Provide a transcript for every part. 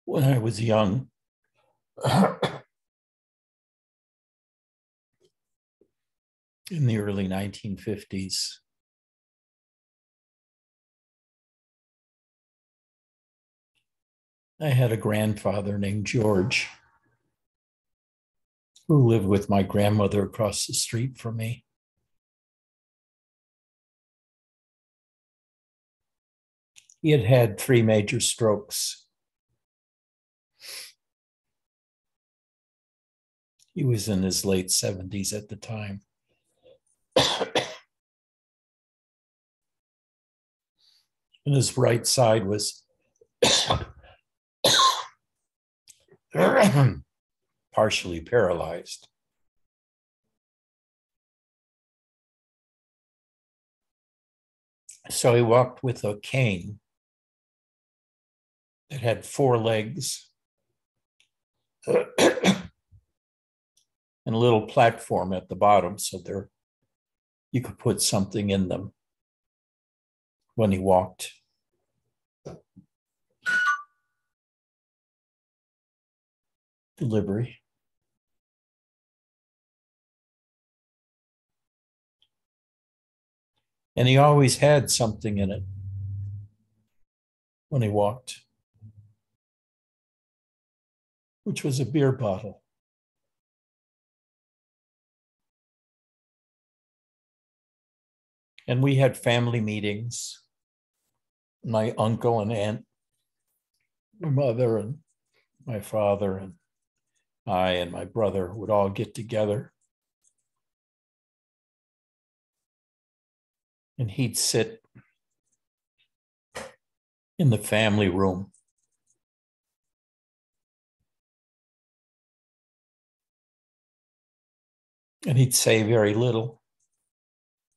When I was young, in the early 1950s, I had a grandfather named George who lived with my grandmother across the street from me. He had had three major strokes. He was in his late 70s at the time. And his right side was partially paralyzed. So he walked with a cane that had four legs and a little platform at the bottom so there you could put something in them when he walked. Delivery. And he always had something in it when he walked, which was a beer bottle. And we had family meetings. My uncle and aunt, my mother and my father and I and my brother would all get together. And he'd sit in the family room. And he'd say very little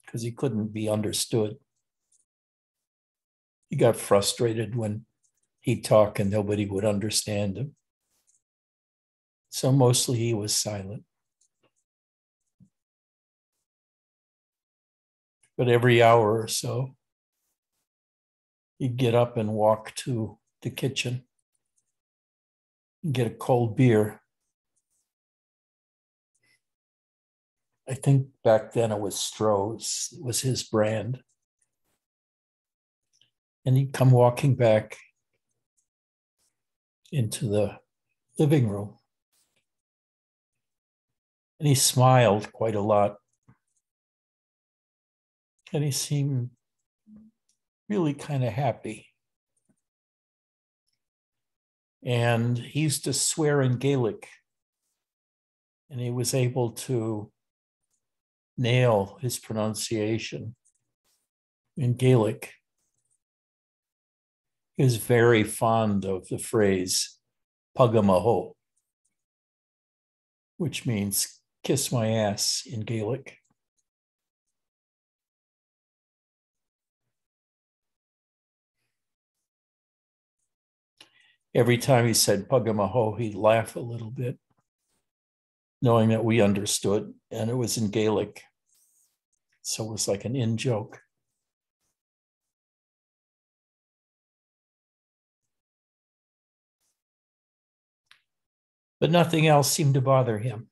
because he couldn't be understood. He got frustrated when he'd talk and nobody would understand him. So mostly he was silent. But every hour or so, he'd get up and walk to the kitchen and get a cold beer. I think back then it was Stroh's. It was his brand. And he'd come walking back into the living room. And he smiled quite a lot. And he seemed really kind of happy. And he used to swear in Gaelic. And he was able to nail his pronunciation in Gaelic. He was very fond of the phrase pugamaho, which means kiss my ass in Gaelic. Every time he said pugamaho, he'd laugh a little bit, knowing that we understood, and it was in Gaelic. So it was like an in joke. But nothing else seemed to bother him.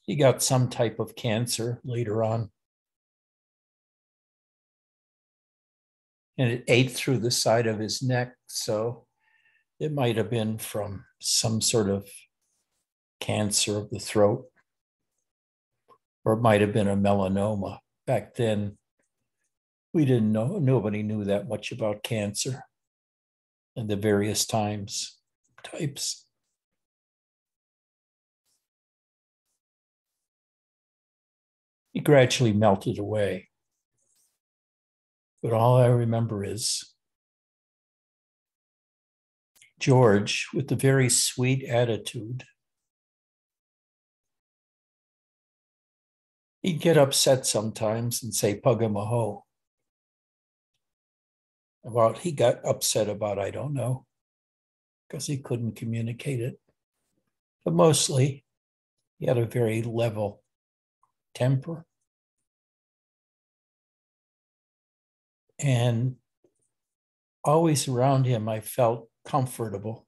He got some type of cancer later on. And it ate through the side of his neck. So it might have been from some sort of cancer of the throat, or it might have been a melanoma. Back then, we didn't know, nobody knew that much about cancer and the various types. He gradually melted away. But all I remember is George with a very sweet attitude. He'd get upset sometimes and say pugamaho. He got upset about, I don't know, because he couldn't communicate it. But mostly, he had a very level temper. And always around him, I felt comfortable.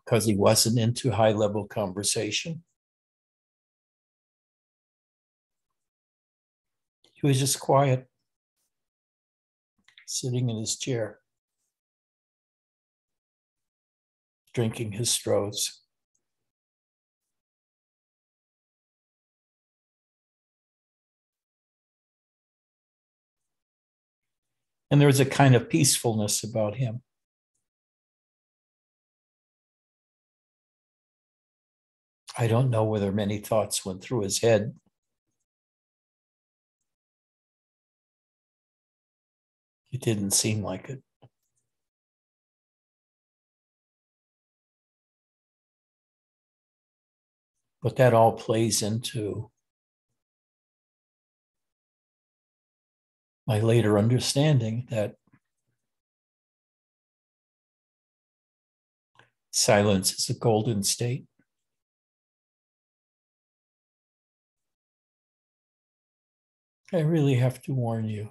Because he wasn't into high-level conversation. He was just quiet, sitting in his chair, drinking his Strohs. And there was a kind of peacefulness about him. I don't know whether many thoughts went through his head. It didn't seem like it. But that all plays into my later understanding that silence is a golden state. I really have to warn you.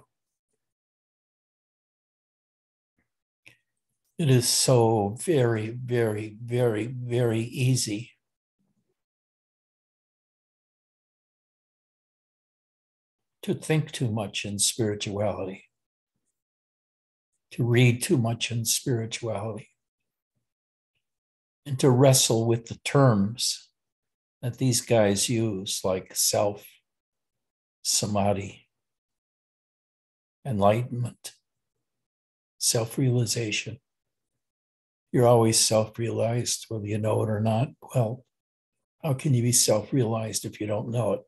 It is so very, very, very, very easy to think too much in spirituality, to read too much in spirituality, and to wrestle with the terms that these guys use, like self, samadhi, enlightenment, self-realization. You're always self-realized, whether you know it or not. Well, how can you be self-realized if you don't know it?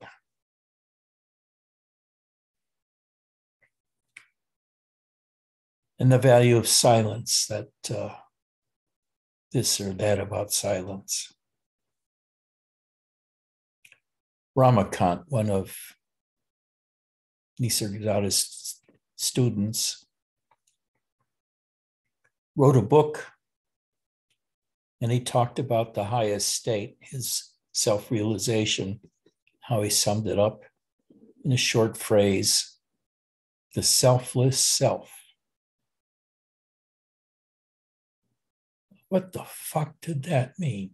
And the value of silence, that this or that about silence. Ramakant, one of Nisargadatta's students, wrote a book, and he talked about the highest state, his self-realization, how he summed it up in a short phrase: the selfless self. What the fuck did that mean?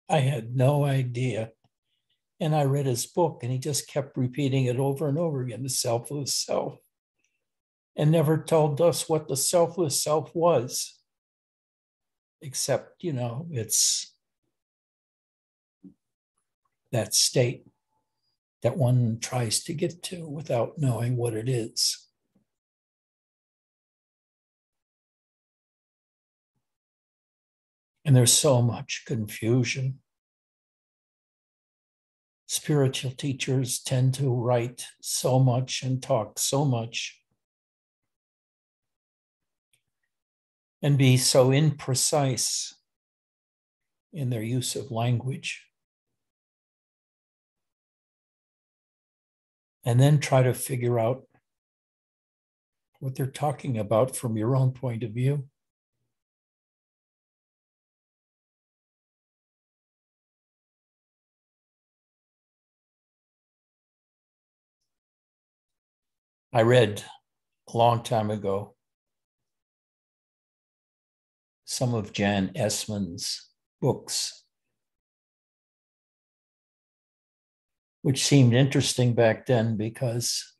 I had no idea. And I read his book, and he just kept repeating it over and over again, the selfless self, and never told us what the selfless self was, except, it's that state that one tries to get to without knowing what it is. And there's so much confusion. Spiritual teachers tend to write so much and talk so much and be so imprecise in their use of language, and then try to figure out what they're talking about from your own point of view. I read a long time ago some of Jan Essman's books, which seemed interesting back then because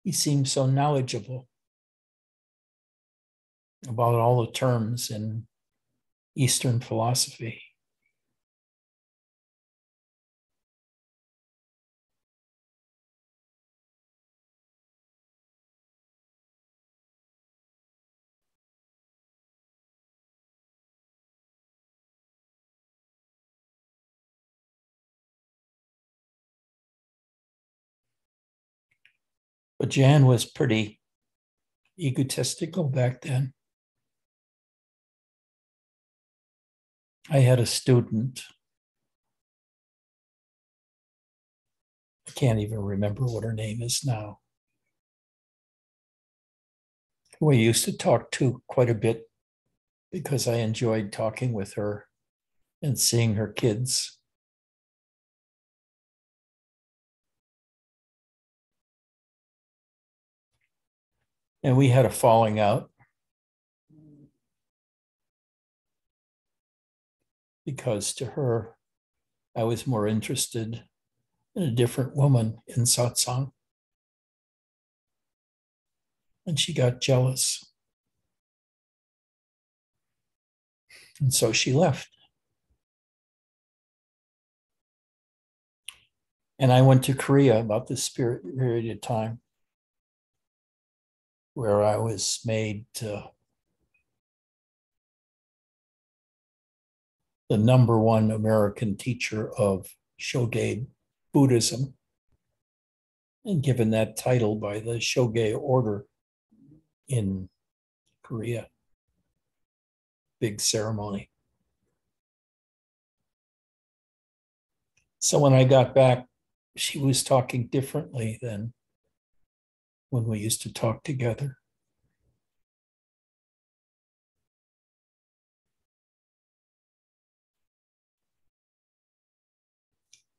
he seemed so knowledgeable about all the terms in Eastern philosophy. But Jan was pretty egotistical back then. I had a student, I can't even remember what her name is now, who I used to talk to quite a bit because I enjoyed talking with her and seeing her kids. And we had a falling out because to her, I was more interested in a different woman in satsang. And she got jealous. And so she left. And I went to Korea about this period of time where I was made the number one American teacher of Shogei Buddhism, and given that title by the Shogei order in Korea. Big ceremony. So when I got back, she was talking differently than when we used to talk together.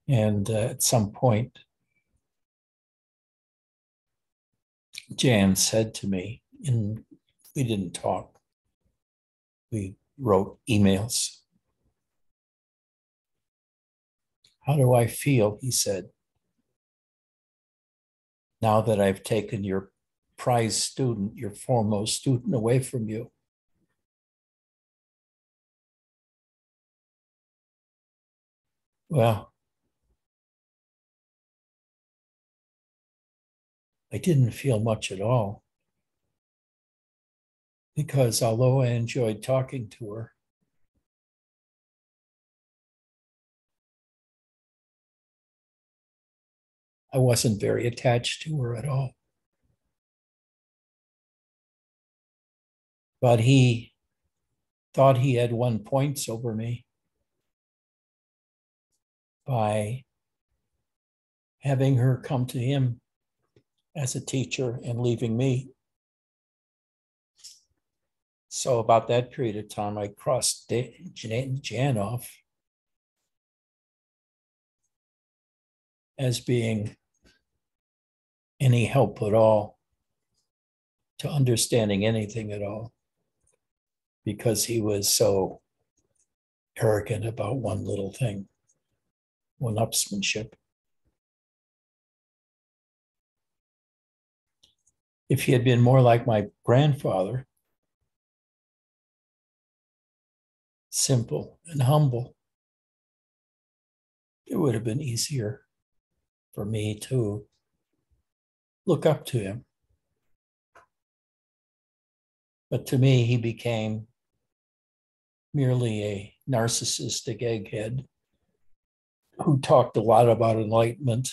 And at some point, Jan said to me, and we didn't talk, we wrote emails. How do I feel, he said, now that I've taken your prize student, your foremost student, away from you? Well, I didn't feel much at all, because although I enjoyed talking to her, I wasn't very attached to her at all. But he thought he had won points over me by having her come to him as a teacher and leaving me. So about that period of time, I crossed Jan off as being any help at all to understanding anything at all, because he was so arrogant about one little thing, one-upsmanship. If he had been more like my grandfather, simple and humble, it would have been easier for me to look up to him. But to me, he became merely a narcissistic egghead who talked a lot about enlightenment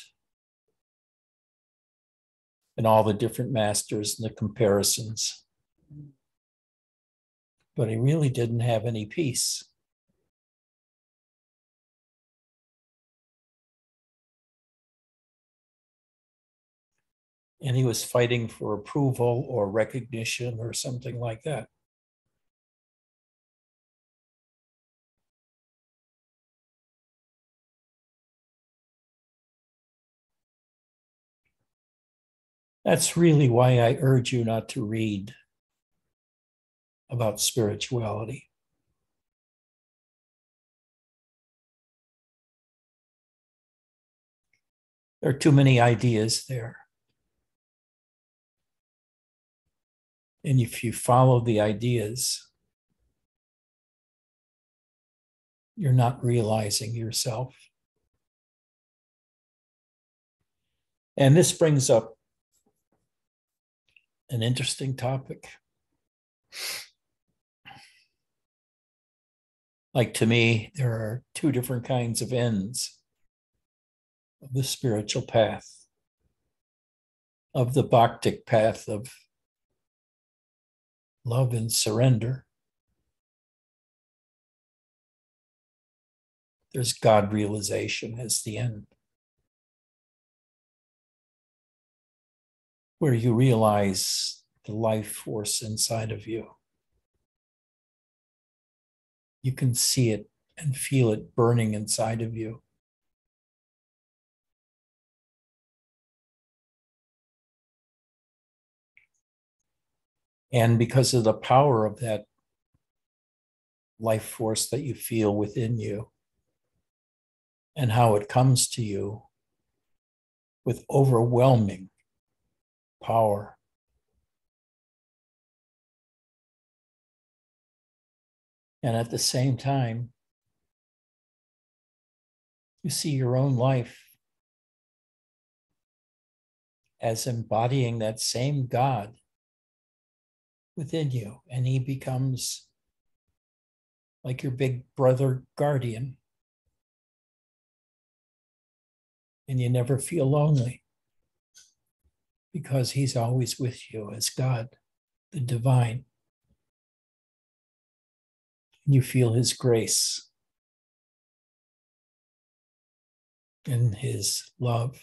and all the different masters and the comparisons. But he really didn't have any peace. And he was fighting for approval or recognition or something like that. That's really why I urge you not to read about spirituality. There are too many ideas there. And if you follow the ideas, you're not realizing yourself. And this brings up an interesting topic. Like, to me, there are two different kinds of ends of the spiritual path, of the bhaktic path of love and surrender. There's God realization as the end, where you realize the life force inside of you. You can see it and feel it burning inside of you. And because of the power of that life force that you feel within you and how it comes to you with overwhelming power. And at the same time, you see your own life as embodying that same God within you. And he becomes like your big brother guardian. And you never feel lonely because he's always with you as God, the divine. And you feel his grace and his love.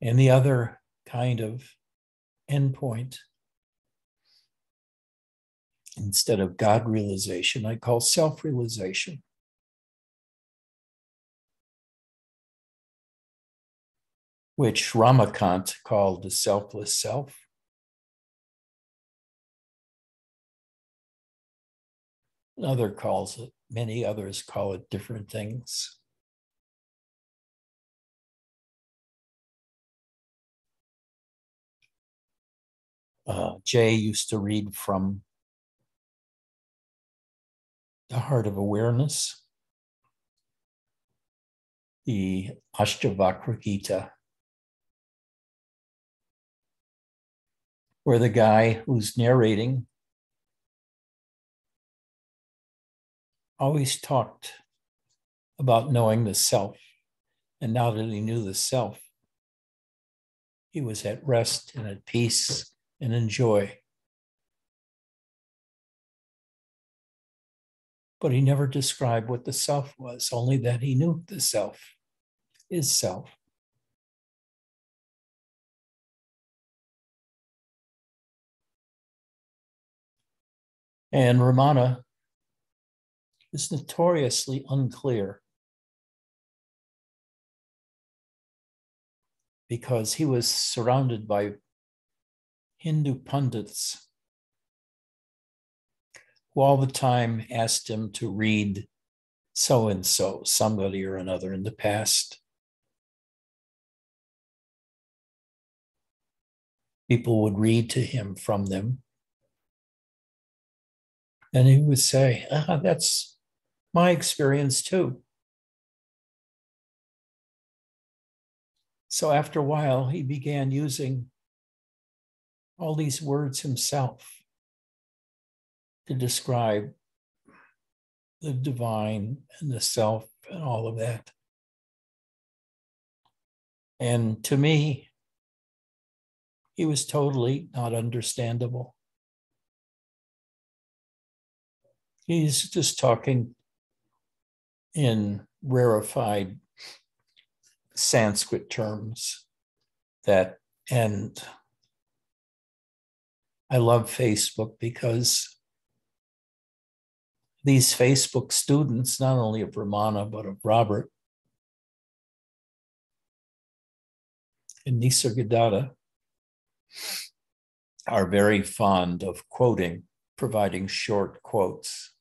And the other kind of endpoint, instead of God realization, I call self realization, which Ramakant called the selfless self. Another calls it, many others call it different things. Jay used to read from The Heart of Awareness, the Ashtavakra Gita, where the guy who's narrating always talked about knowing the self. And now that he knew the self, he was at rest and at peace and in joy. But he never described what the self was, only that he knew the self is self. And Ramana is notoriously unclear because he was surrounded by Hindu pundits who all the time asked him to read so and so, somebody or another in the past. People would read to him from them. And he would say, that's my experience too. So after a while, he began using all these words himself to describe the divine and the self and all of that. And to me, he was totally not understandable. He's just talking in rarefied Sanskrit terms that, and I love Facebook because these Facebook students, not only of Ramana, but of Robert and Nisargadatta, are very fond of quoting, providing short quotes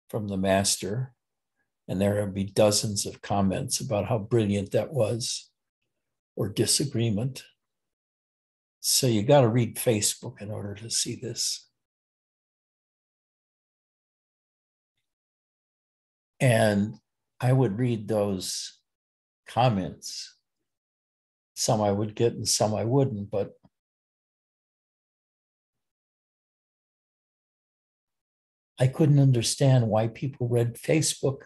from the master. And there will be dozens of comments about how brilliant that was or disagreement. So you got to read Facebook in order to see this. And I would read those comments. Some I would get and some I wouldn't, but I couldn't understand why people read Facebook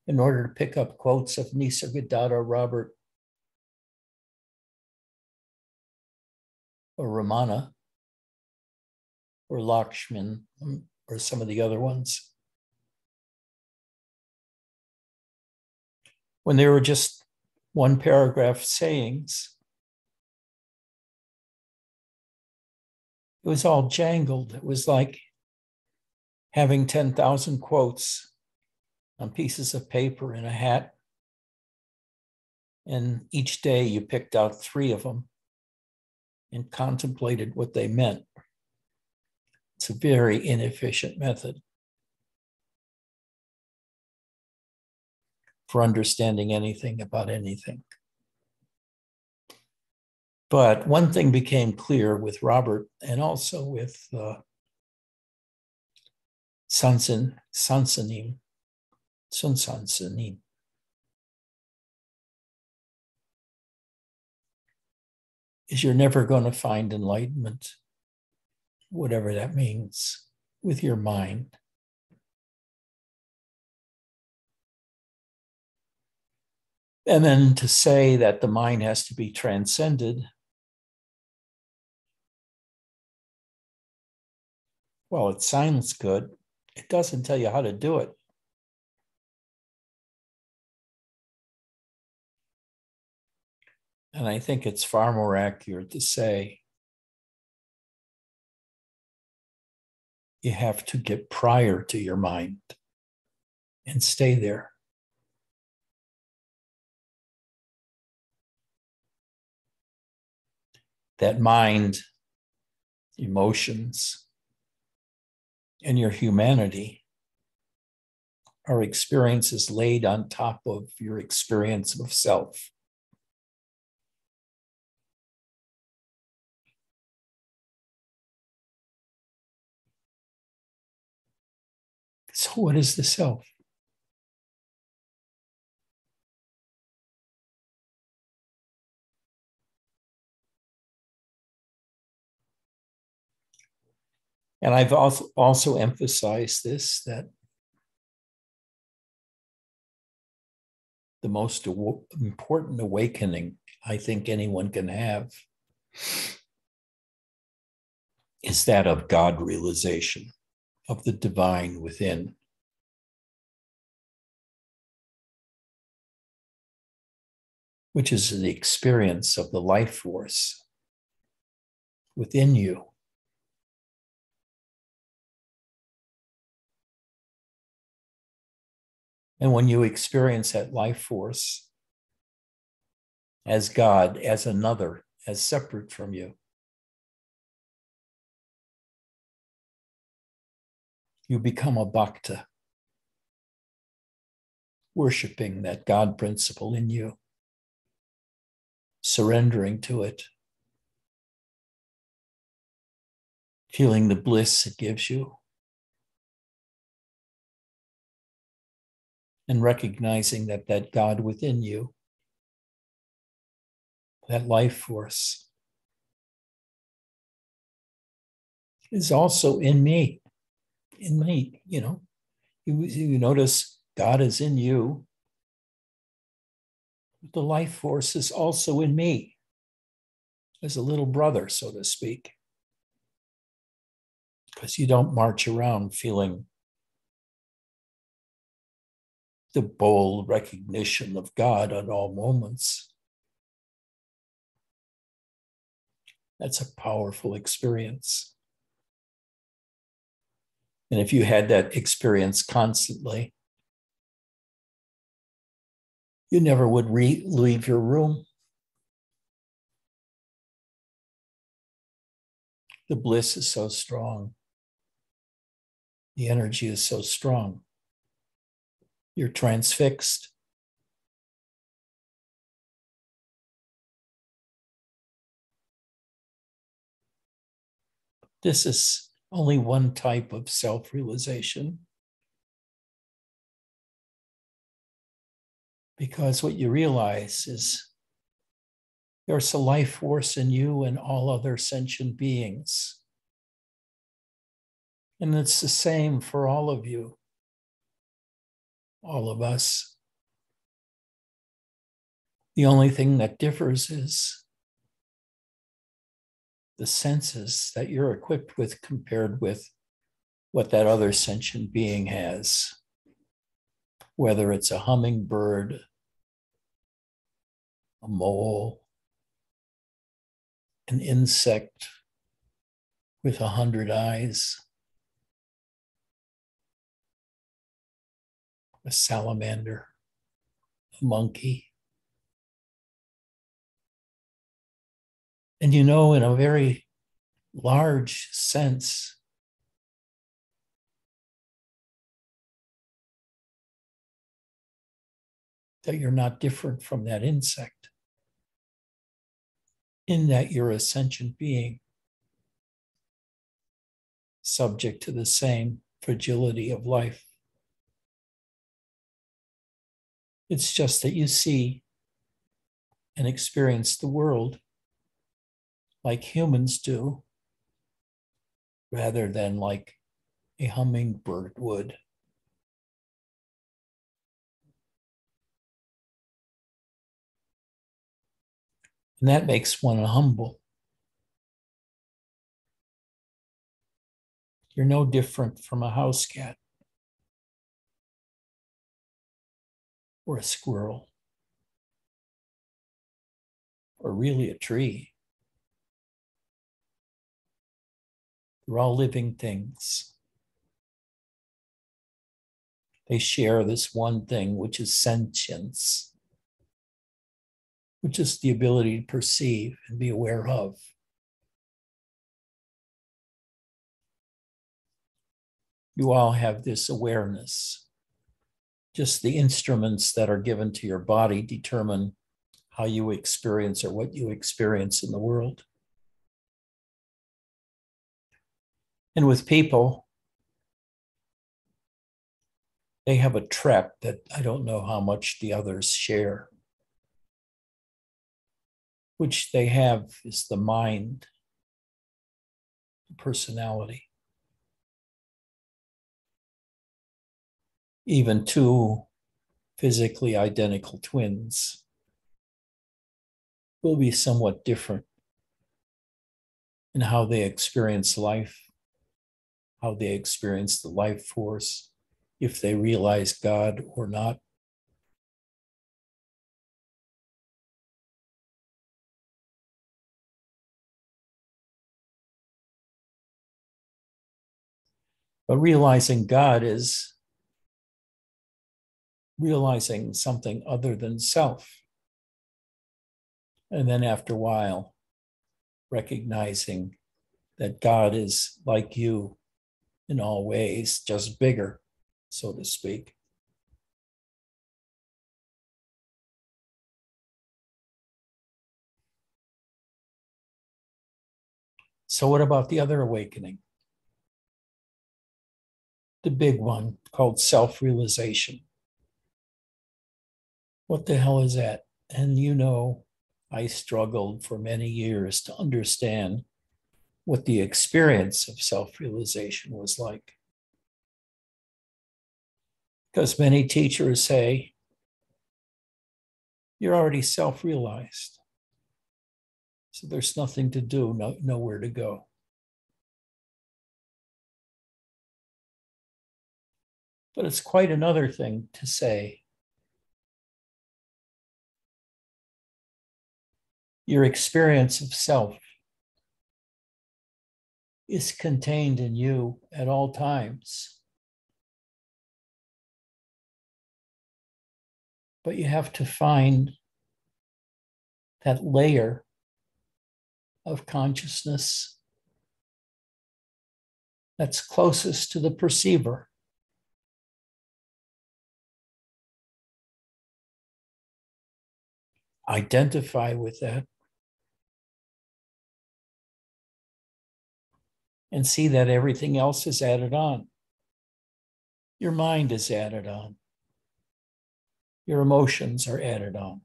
in order to pick up quotes of Nisargadatta, Robert, or Ramana, or Lakshman, or some of the other ones, when they were just one paragraph sayings It was all jangled. It was like having 10,000 quotes on pieces of paper in a hat. And each day you picked out 3 of them and contemplated what they meant. It's a very inefficient method for understanding anything about anything. But one thing became clear with Robert and also with Sun Sansanim, is you're never going to find enlightenment, whatever that means, with your mind. And then to say that the mind has to be transcended, well, it sounds good. It doesn't tell you how to do it. And I think it's far more accurate to say you have to get prior to your mind and stay there. That mind, emotions, and your humanity are experiences laid on top of your experience of self. So, what is the self? And I've also emphasized this, that the most important awakening I think anyone can have is that of God realization, of the divine within. Which is the experience of the life force within you. And when you experience that life force as God, as another, as separate from you, you become a bhakta, worshiping that God principle in you, surrendering to it, feeling the bliss it gives you, and recognizing that that God within you, that life force, is also in me. In me, you notice God is in you. The life force is also in me, as a little brother, so to speak. Because you don't march around feeling the bold recognition of God at all moments. That's a powerful experience. And if you had that experience constantly, you never would leave your room. The bliss is so strong. The energy is so strong. You're transfixed. This is only one type of self-realization. Because what you realize is there's a life force in you and all other sentient beings. And it's the same for all of you, all of us. The only thing that differs is the senses that you're equipped with compared with what that other sentient being has. Whether it's a hummingbird, a mole, an insect, with 100 eyes, a salamander, a monkey. And you know, in a very large sense, that you're not different from that insect, in that you're a sentient being, subject to the same fragility of life. It's just that you see and experience the world like humans do, rather than like a hummingbird would. And that makes one humble. You're no different from a house cat or a squirrel or really a tree. They're all living things. They share this one thing, which is sentience, which is the ability to perceive and be aware of. You all have this awareness. Just the instruments that are given to your body determine how you experience or what you experience in the world. And with people, they have a trap that I don't know how much the others share. Which they have is the mind, the personality. Even two physically identical twins will be somewhat different in how they experience life, how they experience the life force, if they realize God or not. But realizing God is realizing something other than self. And then after a while, recognizing that God is like you in all ways, just bigger, so to speak. So, what about the other awakening? The big one called self realization. What the hell is that? And you know, I struggled for many years to understand what the experience of self realization was like. Because many teachers say, you're already self realized. So there's nothing to do, nowhere to go. But it's quite another thing to say, your experience of self is contained in you at all times. But you have to find that layer of consciousness that's closest to the perceiver. Identify with that and see that everything else is added on. Your mind is added on. Your emotions are added on.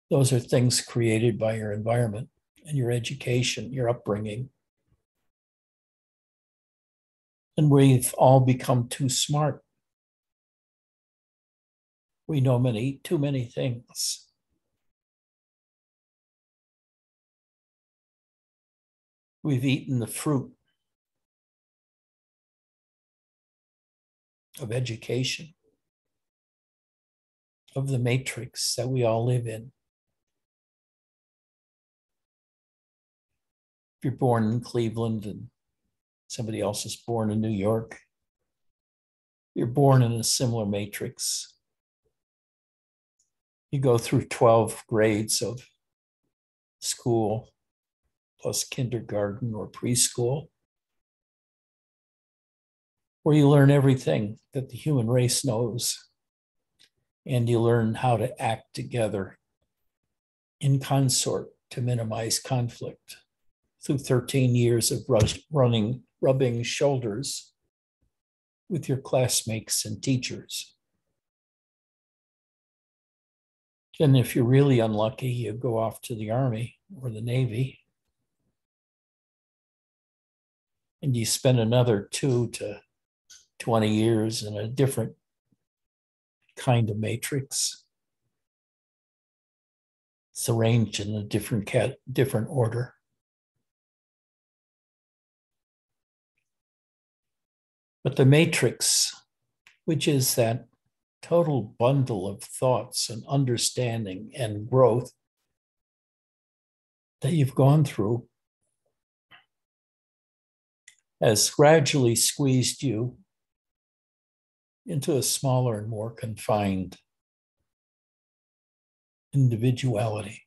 Those are things created by your environment and your education, your upbringing. And we've all become too smart. We know too many things. We've eaten the fruit of education, of the matrix that we all live in. If you're born in Cleveland and somebody else is born in New York, you're born in a similar matrix. You go through 12 grades of school plus kindergarten or preschool, where you learn everything that the human race knows, and you learn how to act together in consort to minimize conflict through 13 years of rubbing shoulders with your classmates and teachers. And if you're really unlucky, you go off to the Army or the Navy, and you spend another 2 to 20 years in a different kind of matrix. It's arranged in a different order. But the matrix, which is that total bundle of thoughts and understanding and growth that you've gone through, has gradually squeezed you into a smaller and more confined individuality.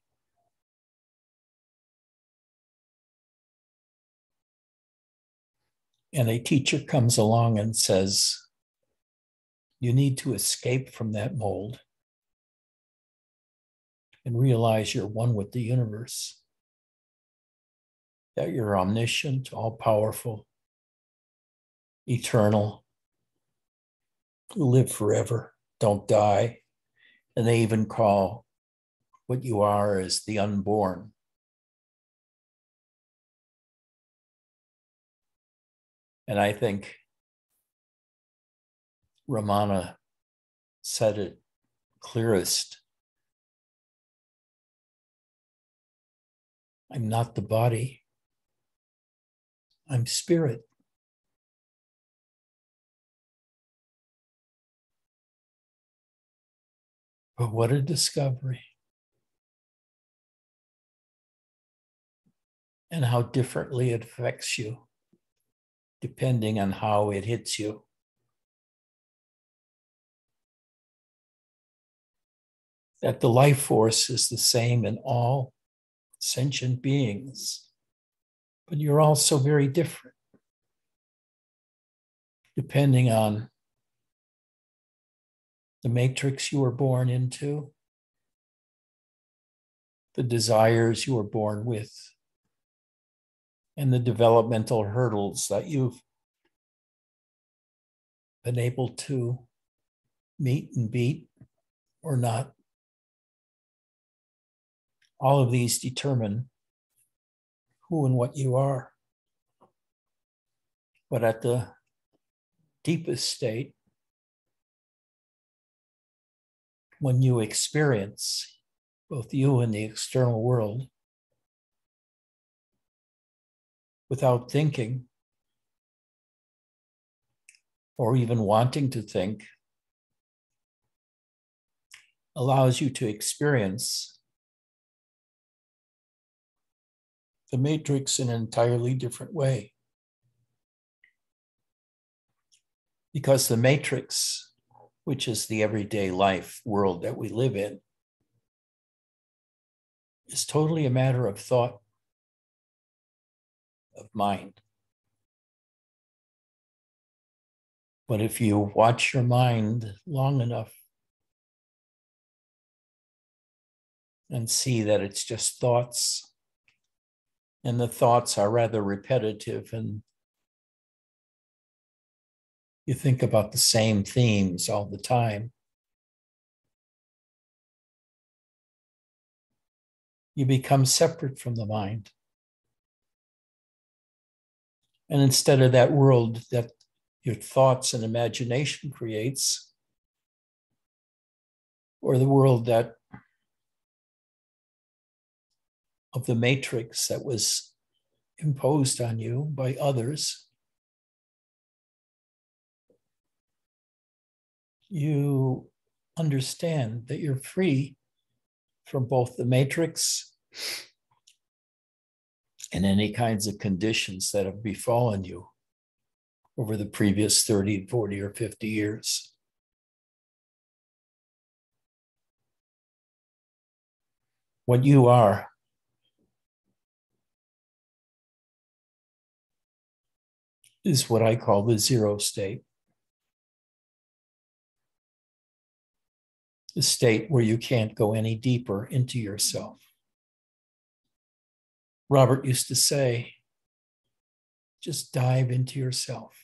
And a teacher comes along and says, you need to escape from that mold and realize you're one with the universe, that you're omniscient, all-powerful, eternal, live forever, don't die. And they even call what you are as the unborn. And I think Ramana said it clearest. I'm not the body. I'm spirit. But what a discovery. And how differently it affects you, depending on how it hits you. That the life force is the same in all sentient beings, but you're also very different, depending on the matrix you were born into, the desires you were born with, and the developmental hurdles that you've been able to meet and beat or not. All of these determine who and what you are. But at the deepest state, when you experience both you and the external world without thinking or even wanting to think, allows you to experience the matrix in an entirely different way. Because the matrix, which is the everyday life world that we live in, is totally a matter of thought, of mind. But if you watch your mind long enough and see that it's just thoughts, and the thoughts are rather repetitive, and you think about the same themes all the time, you become separate from the mind. And instead of that world that your thoughts and imagination creates, or the world that of the matrix that was imposed on you by others, you understand that you're free from both the matrix and any kinds of conditions that have befallen you over the previous 30, 40, or 50 years. What you are is what I call the zero state, the state where you can't go any deeper into yourself. Robert used to say, just dive into yourself.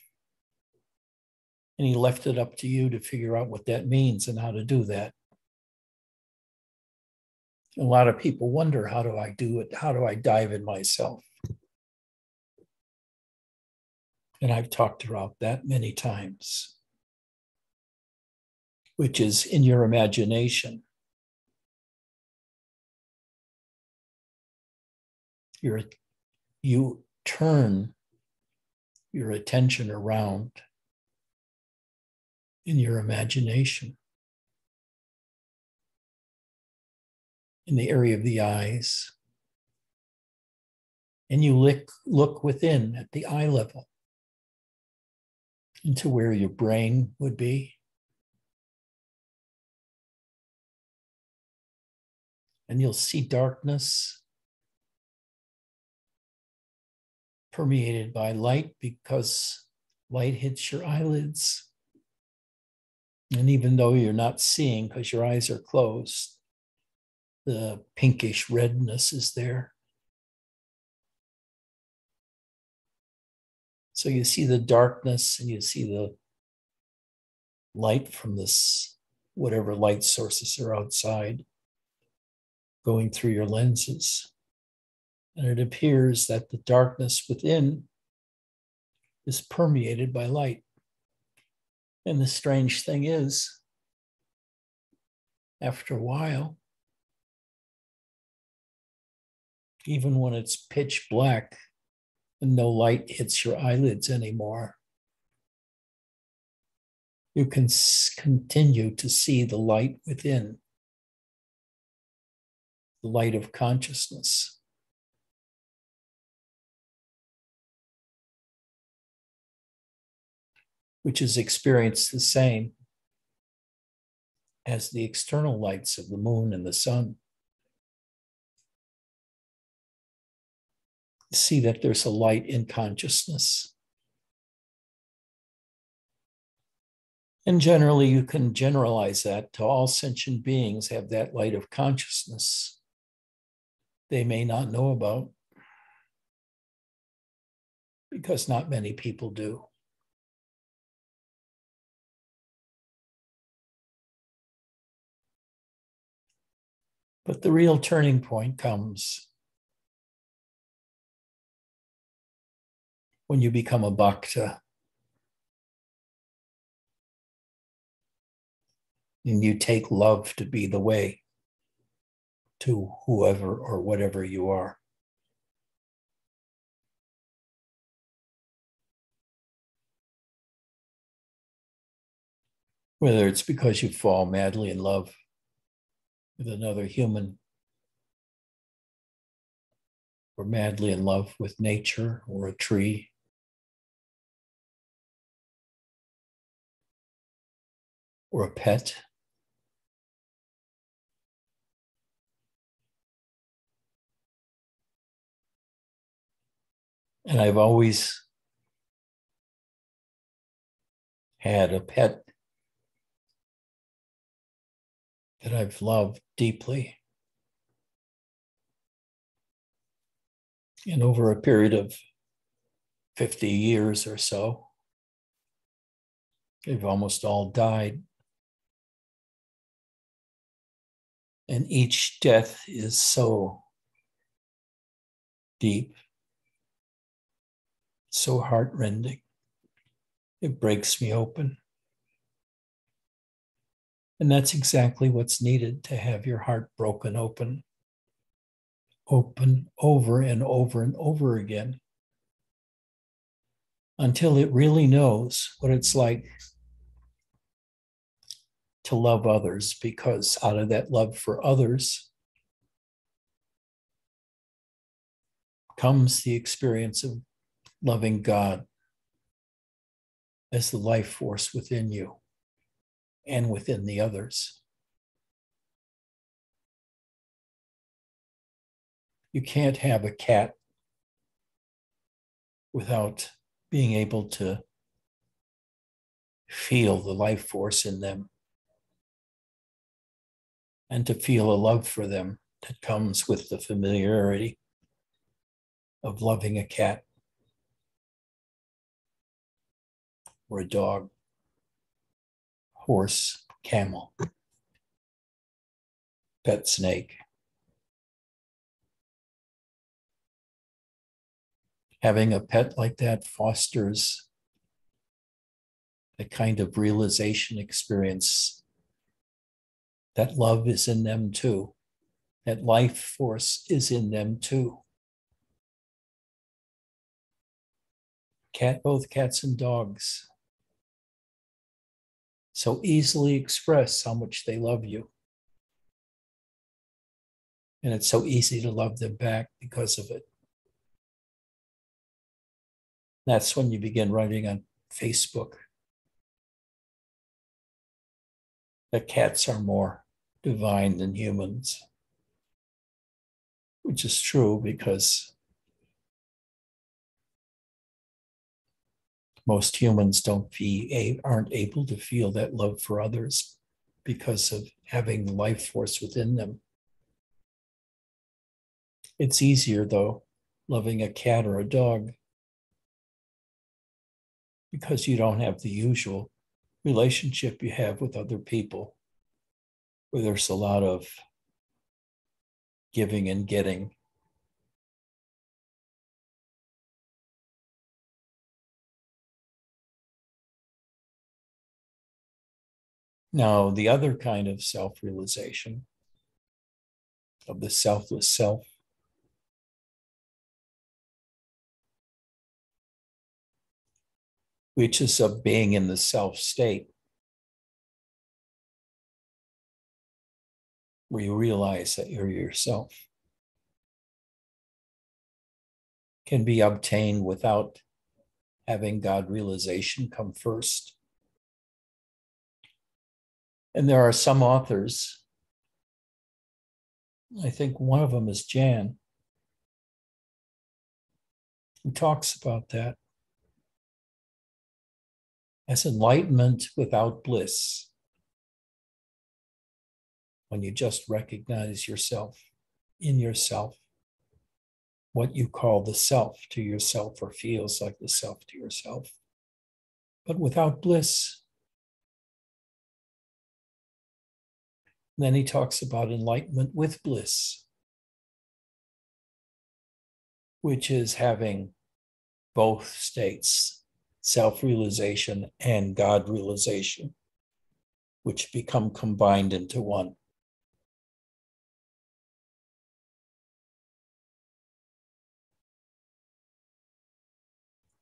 And he left it up to you to figure out what that means and how to do that. A lot of people wonder, how do I do it? How do I dive in myself? And I've talked about that many times, which is in your imagination. You turn your attention around in your imagination, in the area of the eyes, and you look within at the eye level into where your brain would be. And you'll see darkness permeated by light because light hits your eyelids. And even though you're not seeing because your eyes are closed, the pinkish redness is there. So you see the darkness and you see the light from this, whatever light sources are outside, going through your lenses. And it appears that the darkness within is permeated by light. And the strange thing is, after a while, even when it's pitch black and no light hits your eyelids anymore, you can continue to see the light within, the light of consciousness. Which is experienced the same as the external lights of the moon and the sun. See that there's a light in consciousness. And generally, you can generalize that to all sentient beings have that light of consciousness they may not know about, because not many people do. But the real turning point comes when you become a bhakta and you take love to be the way to whoever or whatever you are. Whether it's because you fall madly in love with another human, or madly in love with nature or a tree, or a pet. And I've always had a pet that I've loved deeply. And over a period of 50 years or so, they've almost all died. And each death is so deep, so heartrending. It breaks me open. And that's exactly what's needed to have your heart broken open over and over and over again, until it really knows what it's like to love others, because out of that love for others comes the experience of loving God as the life force within you and within the others. You can't have a cat without being able to feel the life force in them and to feel a love for them that comes with the familiarity of loving a cat or a dog, horse, camel, pet snake. Having a pet like that fosters a kind of realization experience that love is in them too, that life force is in them too. Both cats and dogs so easily express how much they love you. And it's so easy to love them back because of it. That's when you begin writing on Facebook that cats are more divine than humans, which is true because most humans aren't able to feel that love for others because of having the life force within them. It's easier, though, loving a cat or a dog because you don't have the usual relationship you have with other people, where there's a lot of giving and getting. Now, the other kind of self-realization of the selfless self which is of being in the self state, where you realize that you're yourself, can be obtained without having God realization come first. And there are some authors, I think one of them is Jan, who talks about that as enlightenment without bliss, when you just recognize yourself in yourself, what you call the self to yourself or feels like the self to yourself, but without bliss. And then he talks about enlightenment with bliss, which is having both states, self-realization and God realization, which become combined into one.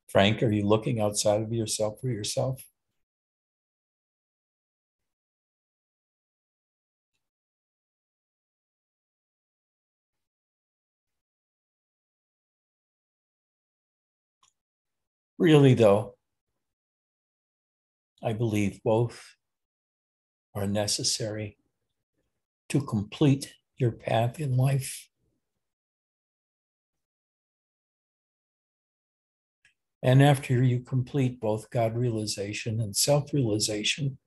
Frank, are you looking outside of yourself for yourself? Really, though, I believe both are necessary to complete your path in life. And after you complete both God realization and self-realization,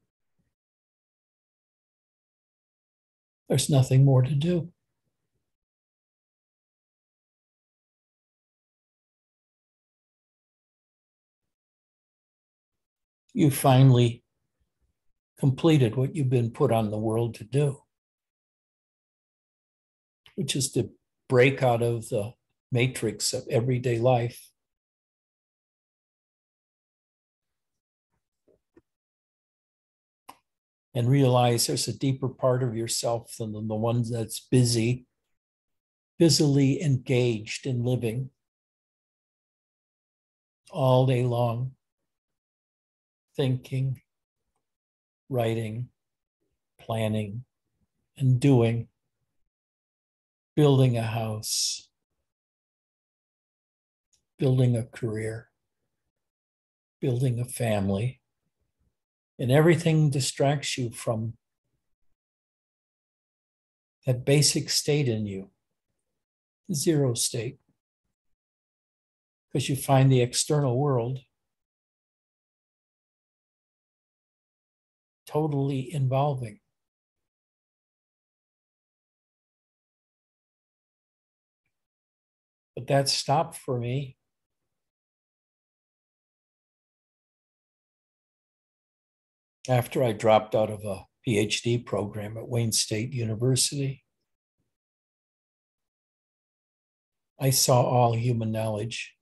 there's nothing more to do. You finally completed what you've been put on the world to do, which is to break out of the matrix of everyday life and realize there's a deeper part of yourself than the one that's busily engaged in living all day long, thinking, writing, planning, and doing, building a house, building a career, building a family, and everything distracts you from that basic state in you, the zero state, because you find the external world totally involving. But that stopped for me after I dropped out of a PhD program at Wayne State University. I saw all human knowledge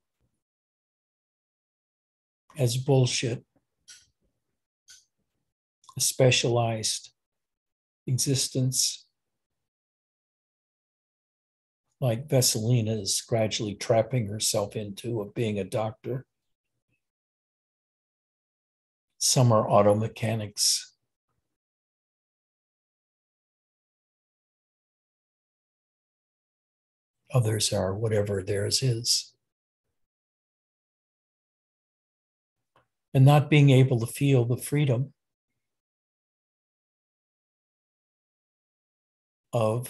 as bullshit, a specialized existence like Vesselina is gradually trapping herself into of being a doctor. Some are auto mechanics. Others are whatever theirs is. And not being able to feel the freedom of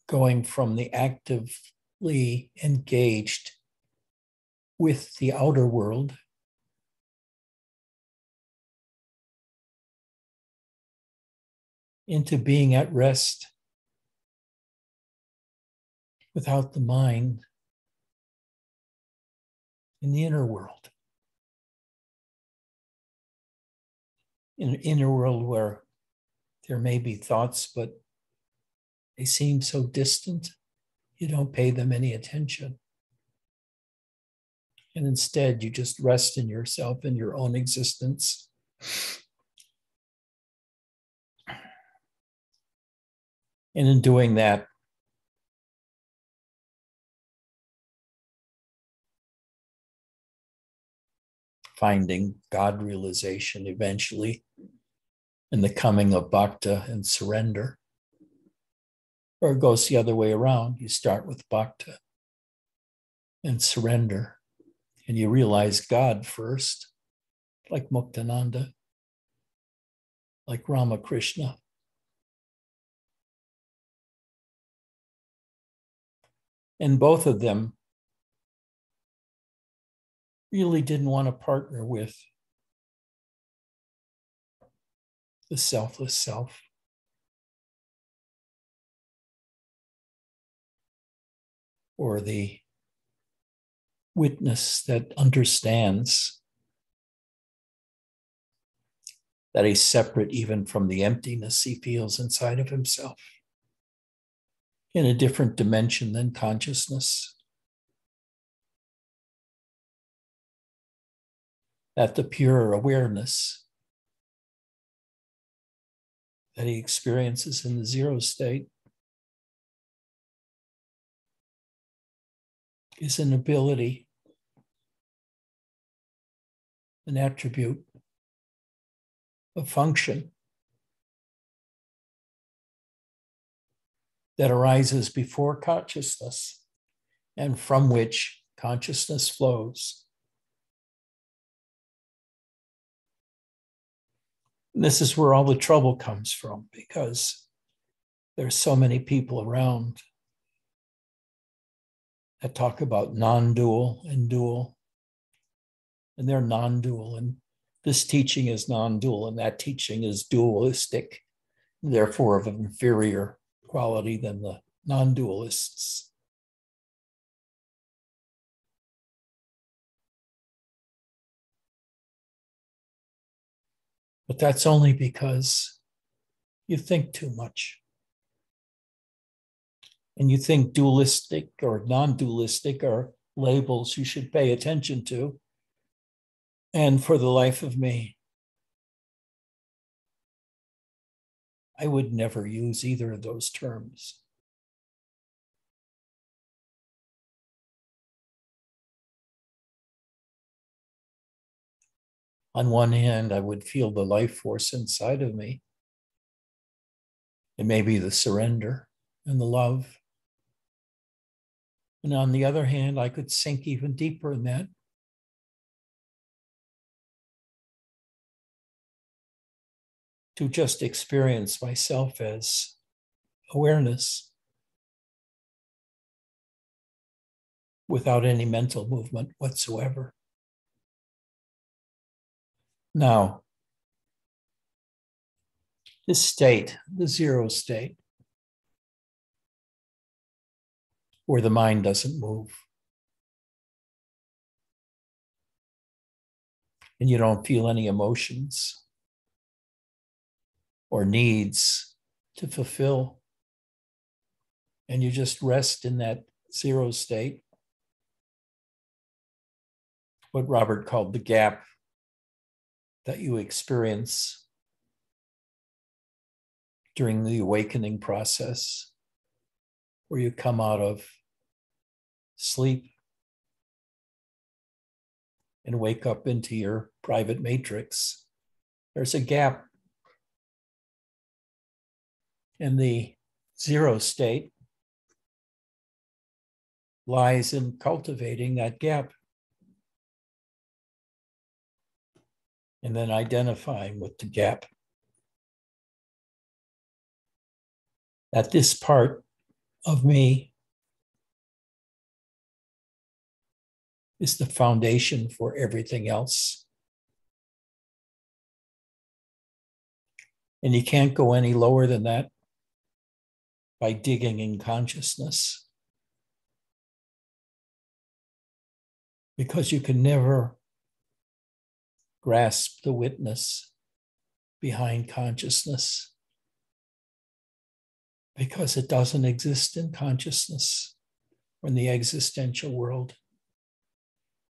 going from the actively engaged with the outer world into being at rest without the mind in the inner world. In an inner world where there may be thoughts, but they seem so distant, you don't pay them any attention. And instead, you just rest in yourself and your own existence. And in doing that, finding God realization eventually, and the coming of bhakti and surrender. Or it goes the other way around. You start with bhakti and surrender, and you realize God first, like Muktananda, like Ramakrishna. And both of them really didn't want to partner with the selfless self. Or the witness that understands that he's separate even from the emptiness he feels inside of himself, in a different dimension than consciousness. That the pure awareness that he experiences in the zero state is an ability, an attribute, a function that arises before consciousness and from which consciousness flows. And this is where all the trouble comes from, because there's so many people around that talk about non-dual and dual, and they're non-dual, and this teaching is non-dual, and that teaching is dualistic, therefore of an inferior quality than the non-dualists. But that's only because you think too much. And you think dualistic or non-dualistic are labels you should pay attention to. And for the life of me, I would never use either of those terms. On one hand, I would feel the life force inside of me. It may be the surrender and the love And on the other hand, I could sink even deeper in that. To just experience myself as awareness without any mental movement whatsoever. Now, this state, the zero state, where the mind doesn't move and you don't feel any emotions or needs to fulfill, and you just rest in that zero state, what Robert called the gap that you experience during the awakening process, where you come out of sleep and wake up into your private matrix. There's a gap. And the zero state lies in cultivating that gap and then identifying with the gap. That this part of me is the foundation for everything else. And you can't go any lower than that by digging in consciousness, because you can never grasp the witness behind consciousness, because it doesn't exist in consciousness or in the existential world,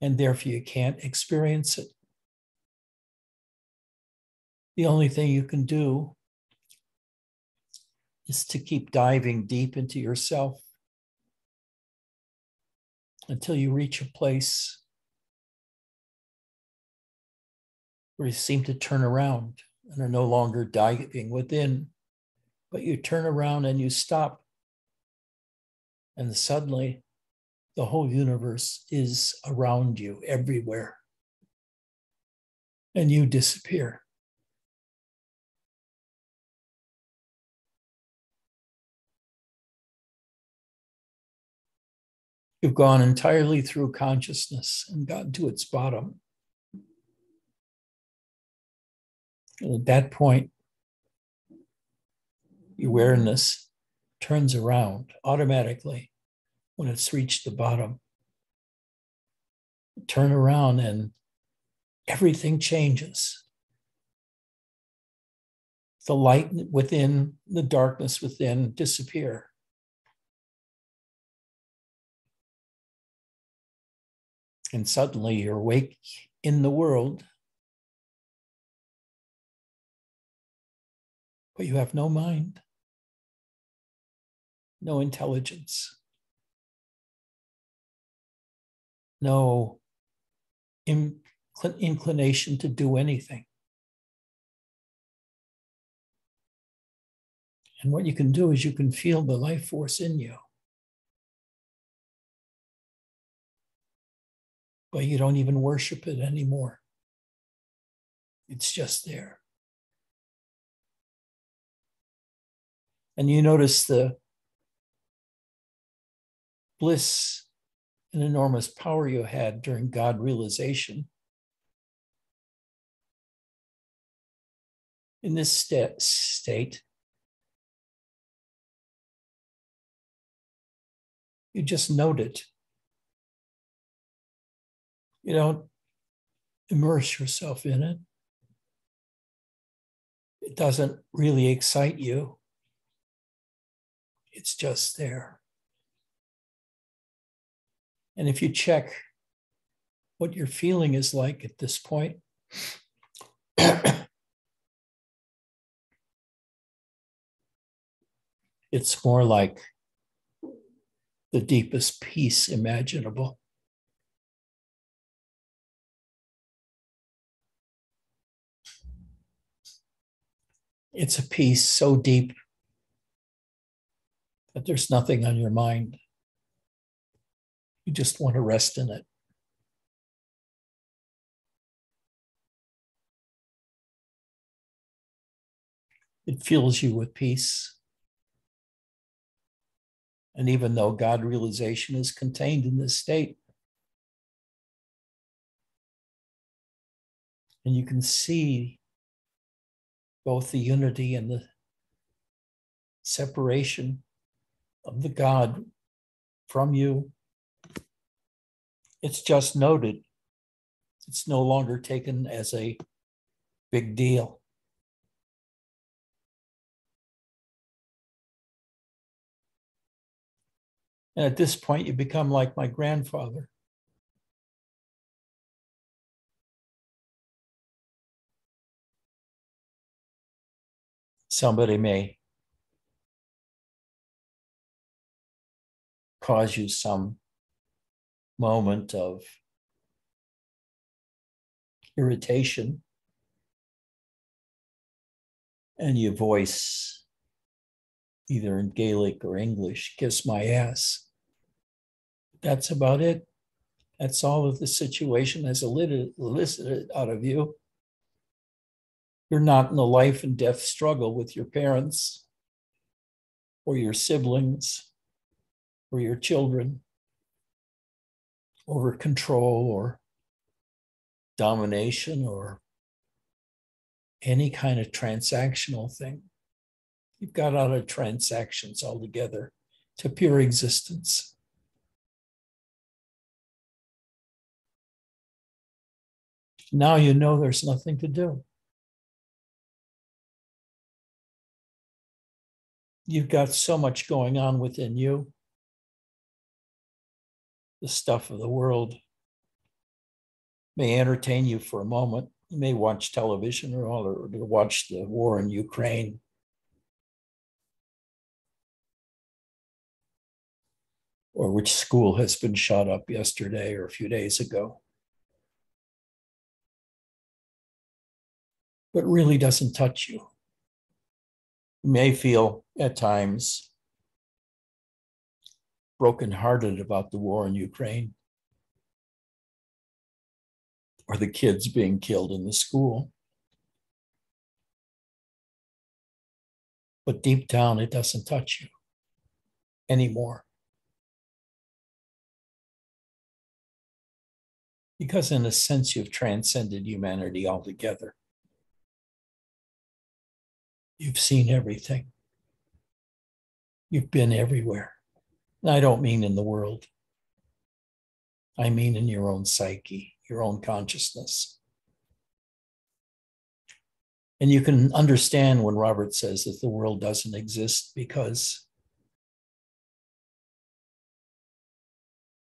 and therefore you can't experience it. The only thing you can do is to keep diving deep into yourself until you reach a place where you seem to turn around and are no longer diving within, but you turn around and you stop. And suddenly the whole universe is around you everywhere. And you disappear. You've gone entirely through consciousness and gotten to its bottom. And at that point, your awareness turns around automatically when it's reached the bottom. Turn around and everything changes. The light within, the darkness within disappear. And suddenly you're awake in the world, but you have no mind, no intelligence, no inclination to do anything. And what you can do is you can feel the life force in you, but you don't even worship it anymore. It's just there. And you notice the bliss and enormous power you had during God realization. In this state, you just note it. You don't immerse yourself in it. It doesn't really excite you. It's just there. And if you check what your feeling is like at this point, it's more like the deepest peace imaginable. It's a peace so deep that there's nothing on your mind. You just want to rest in it. It fills you with peace. And even though God realization is contained in this state, and you can see both the unity and the separation of the God from you, it's just noted. It's no longer taken as a big deal. And at this point, you become like my grandfather. Somebody may cause you some moment of irritation, and you voice either in Gaelic or English, kiss my ass. That's about it. That's all that the situation has elicited out of you. You're not in a life and death struggle with your parents or your siblings or your children over control or domination or any kind of transactional thing. You've got out of transactions altogether to pure existence. Now you know there's nothing to do. You've got so much going on within you. The stuff of the world may entertain you for a moment. You may watch television or watch the war in Ukraine. Or which school has been shot up yesterday or a few days ago. But really doesn't touch you. You may feel at times brokenhearted about the war in Ukraine or the kids being killed in the school. But deep down, it doesn't touch you anymore. Because in a sense, you've transcended humanity altogether. You've seen everything. You've been everywhere. And I don't mean in the world. I mean in your own psyche, your own consciousness. And you can understand when Robert says that the world doesn't exist because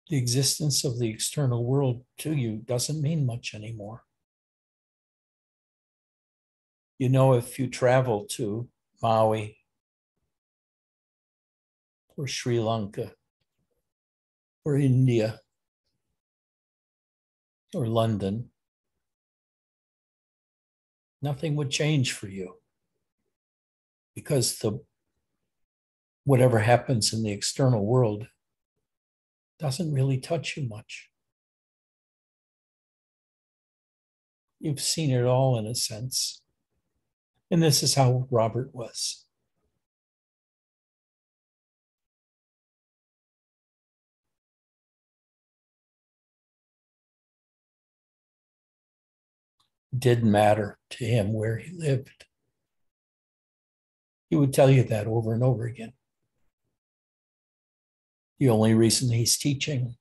the existence of the external world to you doesn't mean much anymore. You know, if you travel to Maui or Sri Lanka or India or London, nothing would change for you because whatever happens in the external world doesn't really touch you much. You've seen it all in a sense. And this is how Robert was. It didn't matter to him where he lived. He would tell you that over and over again. The only reason he's teaching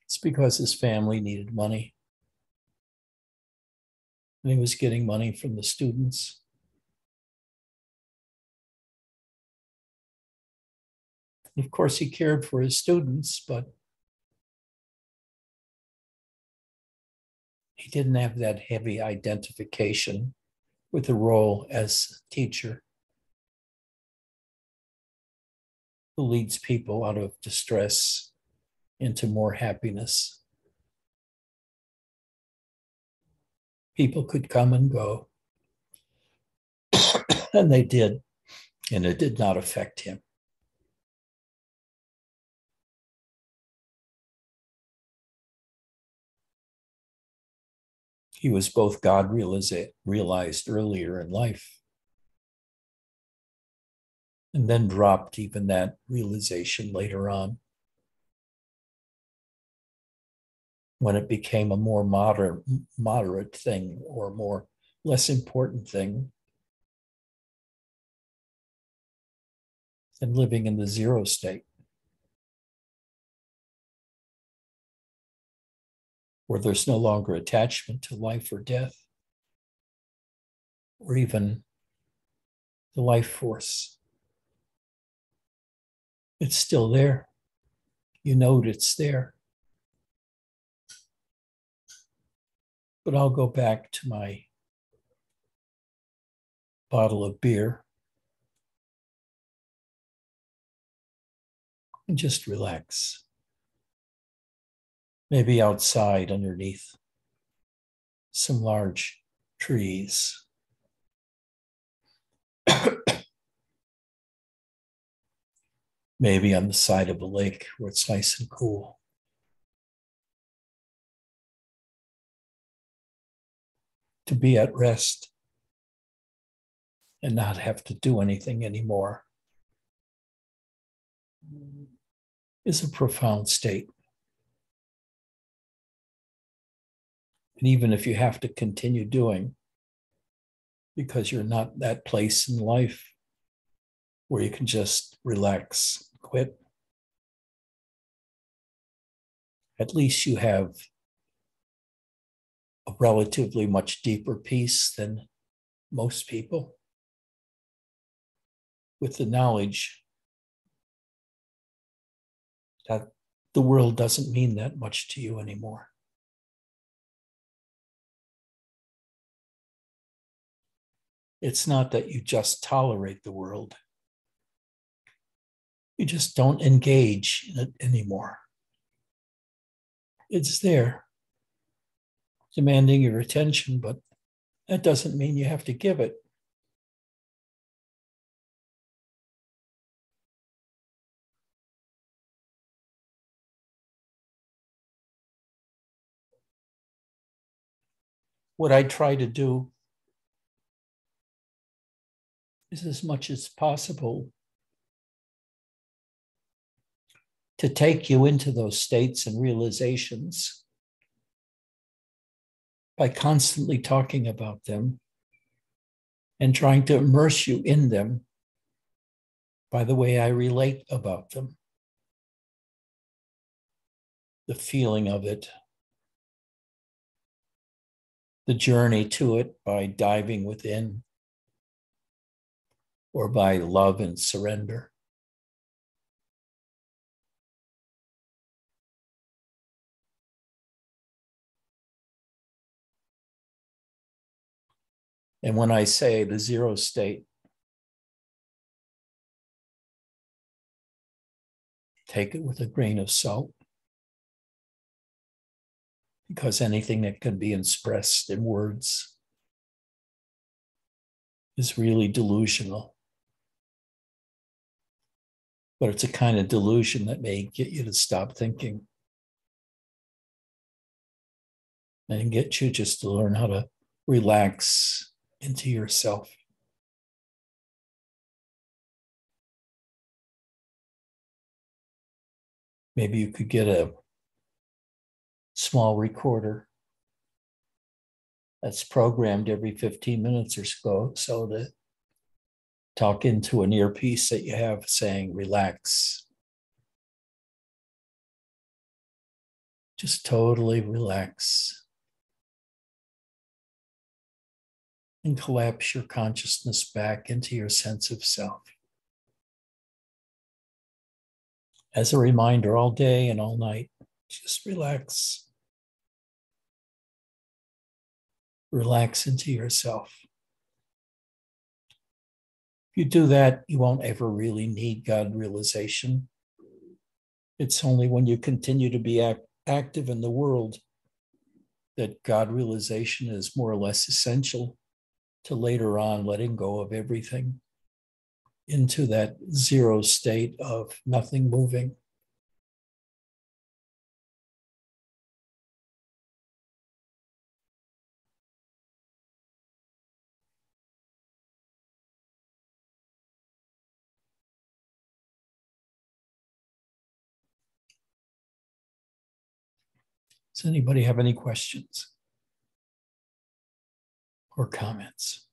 is because his family needed money. And he was getting money from the students. Of course, he cared for his students, but he didn't have that heavy identification with the role as teacher who leads people out of distress into more happiness. People could come and go, and they did. and it did not affect him. He was both God realized earlier in life and then dropped even that realization later on when it became a more moderate thing or more less important thing than living in the zero state, where there's no longer attachment to life or death, or even the life force. It's still there. You know it's there. But I'll go back to my bottle of beer and just relax. Maybe outside underneath some large trees. Maybe on the side of a lake where it's nice and cool. To be at rest and not have to do anything anymore is a profound state. And even if you have to continue doing, because you're not that place in life where you can just relax, quit, at least you have a relatively much deeper peace than most people, with the knowledge that the world doesn't mean that much to you anymore. It's not that you just tolerate the world. You just don't engage in it anymore. It's there, demanding your attention, but that doesn't mean you have to give it. What I try to do is, as much as possible, to take you into those states and realizations by constantly talking about them and trying to immerse you in them by the way I relate about them. The feeling of it, the journey to it by diving within or by love and surrender. And when I say the zero state, take it with a grain of salt, because anything that can be expressed in words is really delusional. But it's a kind of delusion that may get you to stop thinking and get you just to learn how to relax into yourself. Maybe you could get a small recorder that's programmed every 15 minutes or so to talk into an earpiece that you have saying, relax. Just totally relax. And collapse your consciousness back into your sense of self. As a reminder, all day and all night, just relax. Relax into yourself. If you do that, you won't ever really need God realization. It's only when you continue to be active in the world that God realization is more or less essential to later on letting go of everything into that zero state of nothing moving. Does anybody have any questions or comments?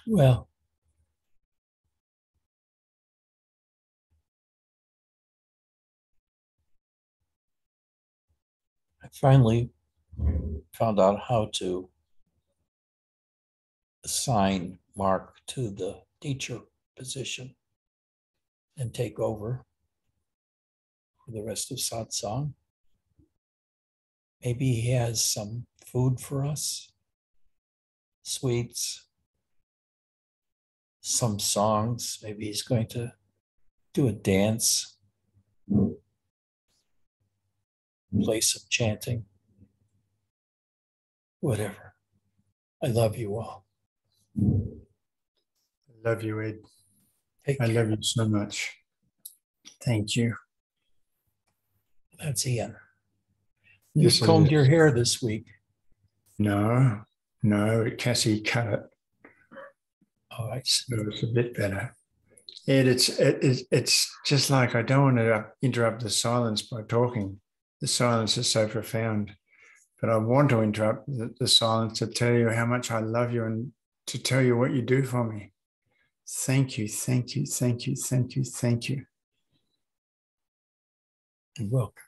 Well, I finally found out how to assign Mark to the teacher position and take over for the rest of satsang. Maybe he has some food for us, sweets, some songs. Maybe he's going to do a dance, play some chanting, whatever. I love you all. I love you, Ed. Take I care. love you so much. Thank you. That's Ian. Yes, You combed your hair this week. No, Cassie cut it. Oh, I see. So it's a bit better. Ed, it's just like I don't want to interrupt the silence by talking. The silence is so profound. But I want to interrupt the silence to tell you how much I love you and to tell you what you do for me. Thank you, thank you, thank you, thank you, thank you. You're welcome.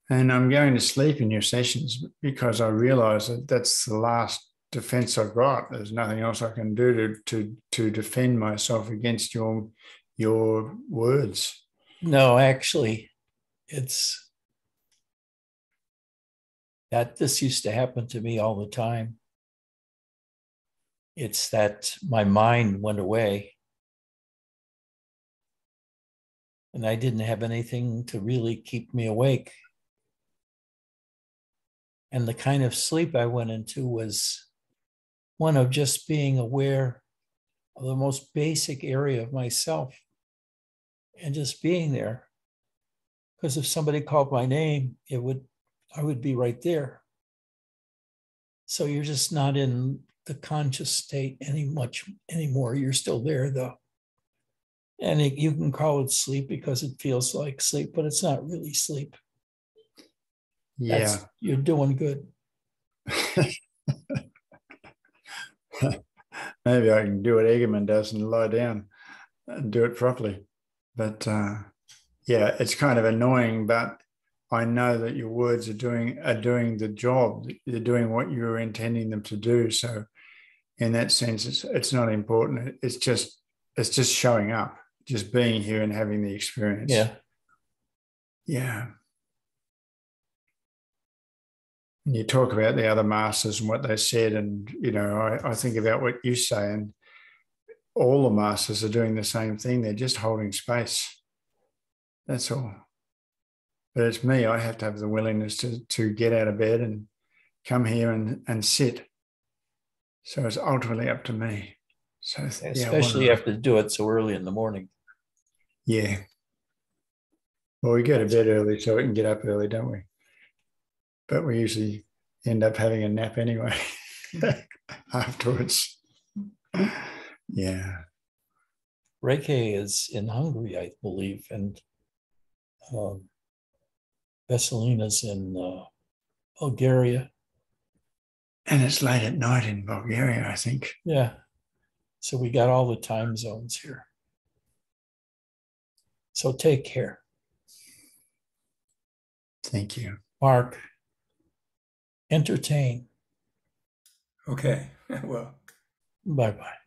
And I'm going to sleep in your sessions because I realize that that's the last defense I've got. There's nothing else I can do to defend myself against your words. No, actually, it's that this used to happen to me all the time. It's that my mind went away and I didn't have anything to really keep me awake. And the kind of sleep I went into was one of just being aware of the most basic area of myself and just being there. Because if somebody called my name, I would be right there. So you're just not in the conscious state anymore. You're still there though. And you can call it sleep because it feels like sleep, but it's not really sleep. Yeah. You're doing good. Maybe I can do what Egerman does and lie down and do it properly. But yeah, it's kind of annoying, but I know that your words are doing the job. They're doing what you were intending them to do. So in that sense, it's not important. It's just showing up, just being here and having the experience. Yeah. Yeah. And you talk about the other masters and what they said, and I think about what you say, and all the masters are doing the same thing. They're just holding space. That's all. But it's me. I have to have the willingness to get out of bed and come here and sit. So it's ultimately up to me. So yeah, Especially you have to do it so early in the morning. yeah. Well, we go to bed early so we can get up early, don't we? But we usually end up having a nap anyway afterwards. Yeah. Reiki is in Hungary, I believe, and um, Vesselina's in Bulgaria. And it's late at night in Bulgaria, I think. Yeah. So we got all the time zones here. So take care. Thank you. Mark, entertain. Okay. Well. Bye bye.